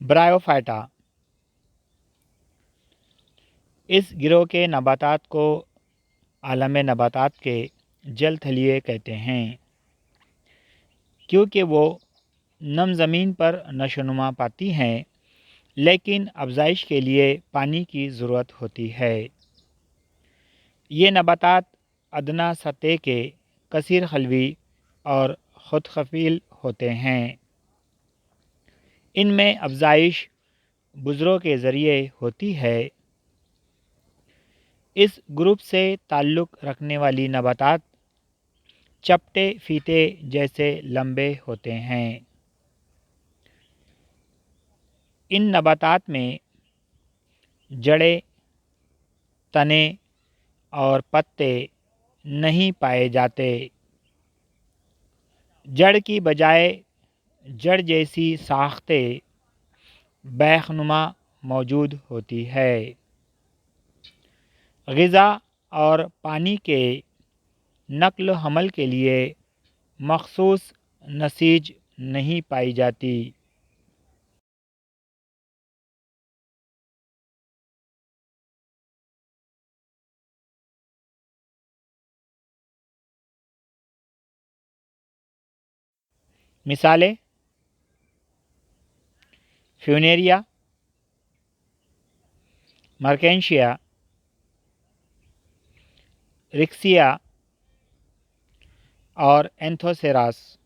برائیوفائٹا اس گروہ کے نباتات کو عالم نباتات کے جل تھلیے کہتے ہیں کیونکہ وہ نم زمین پر نشو و نما پاتی ہیں لیکن افزائش کے لیے پانی کی ضرورت ہوتی ہے۔ یہ نباتات ادنیٰ سطح کے کثیر خلوی اور خود کفیل ہوتے ہیں۔ ان میں افزائش بذروں کے ذریعے ہوتی ہے۔ اس گروپ سے تعلق رکھنے والی نباتات چپٹے فیتے جیسے لمبے ہوتے ہیں۔ ان نباتات میں جڑیں، تنے اور پتے نہیں پائے جاتے۔ جڑ کی بجائے جڑ جیسی ساختیں بیخ نما موجود ہوتی ہے۔ غذا اور پانی کے نقل و حمل کے لیے مخصوص نسیج نہیں پائی جاتی۔ مثالیں: فیونیریا، مرکینشیا، ریکسیا اور اینتھوسیراس۔